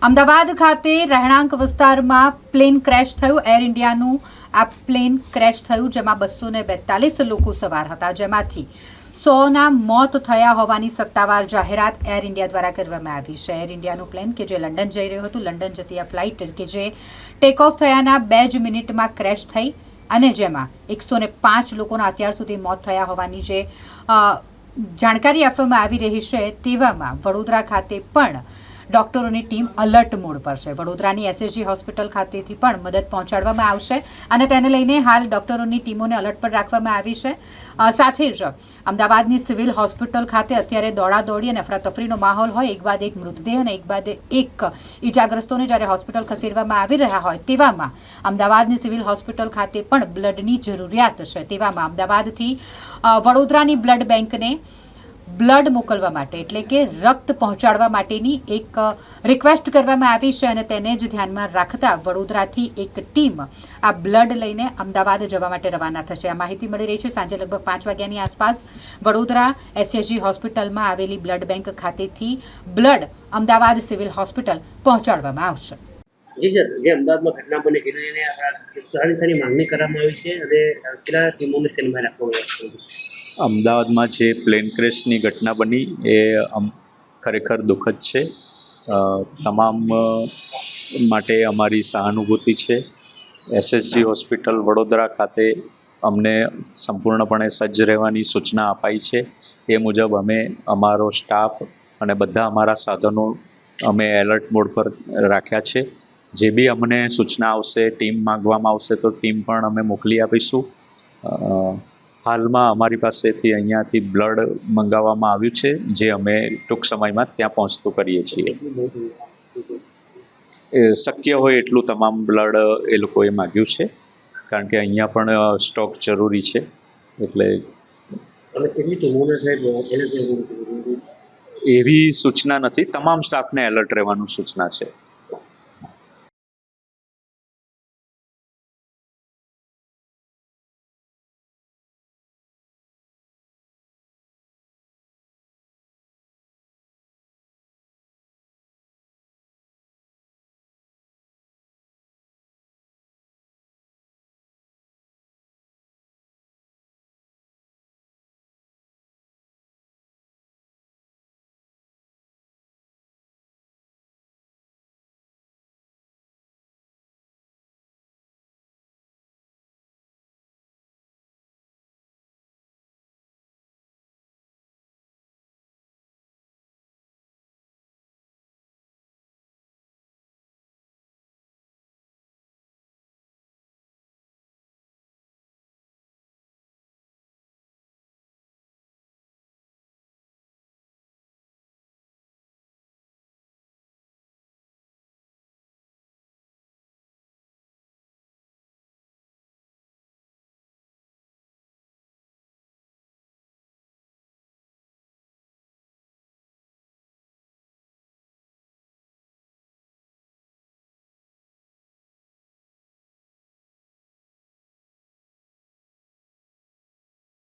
અમદાવાદ ખાતે રહેણાંક વિસ્તારમાં પ્લેન ક્રેશ થયું. એર ઇન્ડિયાનું આ પ્લેન ક્રેશ થયું, જેમાં 242 લોકો સવાર હતા, જેમાંથી 100ના મોત થયા હોવાની સત્તાવાર જાહેરાત એર ઇન્ડિયા દ્વારા કરવામાં આવી છે. એર ઇન્ડિયાનું પ્લેન કે જે લંડન જઈ રહ્યું હતું, લંડન જતી આ ફ્લાઇટ કે જે ટેક ઓફ થયાના 2 જ મિનિટમાં ક્રેશ થઈ અને જેમાં 105 લોકોના અત્યાર સુધી મોત થયા હોવાની જે જાણકારી આપવામાં આવી રહી છે. તેવામાં વડોદરા ખાતે પણ ડોક્ટરોની ટીમ અલર્ટ મોડ પર છે. વડોદરાની એસએસજી હોસ્પિટલ ખાતેથી પણ મદદ પહોંચાડવામાં આવશે અને તેને લઈને હાલ ડોક્ટરોની ટીમોને અલર્ટ પર રાખવામાં આવી છે. સાથે જ અમદાવાદની સિવિલ હોસ્પિટલ ખાતે અત્યારે દોડાદોડી અને અફરાતફરીનો માહોલ હોય, એક બાદ એક મૃતદેહ અને એક બાદ એક ઈજાગ્રસ્તોને જ્યારે હોસ્પિટલ ખસેડવામાં આવી રહ્યા હોય, તેવામાં અમદાવાદની સિવિલ હોસ્પિટલ ખાતે પણ બ્લડની જરૂરિયાત છે. તેવામાં અમદાવાદથી વડોદરાની બ્લડ બેંકને બ્લડ મોકલવા માટે, એટલે કે રક્ત પહોંચાડવા માટેની એક રિક્વેસ્ટ કરવામાં આવી છે અને તેને જ ધ્યાનમાં રાખતા વડોદરાથી એક ટીમ આ બ્લડ લઈને અમદાવાદ જવા માટે રવાના થશે. આ માહિતી મળી રહી છે. સાંજે લગભગ 5 વાગ્યાની આસપાસ વડોદરા એસએસજી હોસ્પિટલમાં આવેલી બ્લડ બેંક ખાતેથી બ્લડ અમદાવાદ સિવિલ હોસ્પિટલ પહોંચાડવામાં આવશે. જી સર, જે અમદાવાદમાં ઘટના બની તેને લઈને સહાયતાની માંગણી કરવામાં આવી છે અને કેટલા ટીમોને સ્ટેન્ડબાય રાખવામાં આવી છે? અમદાવાદમાં જે પ્લેન ક્રેશની ઘટના બની એ ખરેખર દુઃખદ છે. તમામ માટે અમારી સહાનુભૂતિ છે. એસએસજી હોસ્પિટલ વડોદરા ખાતે અમને સંપૂર્ણપણે સજ્જ રહેવાની સૂચના અપાઈ છે. એ મુજબ અમે અમારો સ્ટાફ અને બધા અમારા સાધનો અમે એલર્ટ મોડ પર રાખ્યા છે. જે બી અમને સૂચના આવશે, ટીમ માંગવામાં આવશે તો ટીમ પણ અમે મોકલી આપીશું. હાલમાં અમારી પાસેથી અહીંયાથી બ્લડ મંગાવવામાં આવ્યું છે, જે અમે ટૂંક સમયમાં ત્યાં પહોંચતું કરીએ છીએ. શક્ય હોય એટલું તમામ બ્લડ એ લોકોએ માગ્યું છે, કારણ કે અહીંયા પણ સ્ટોક જરૂરી છે. એટલે એવી સૂચના નથી, તમામ સ્ટાફને એલર્ટ રહેવાનું સૂચના છે.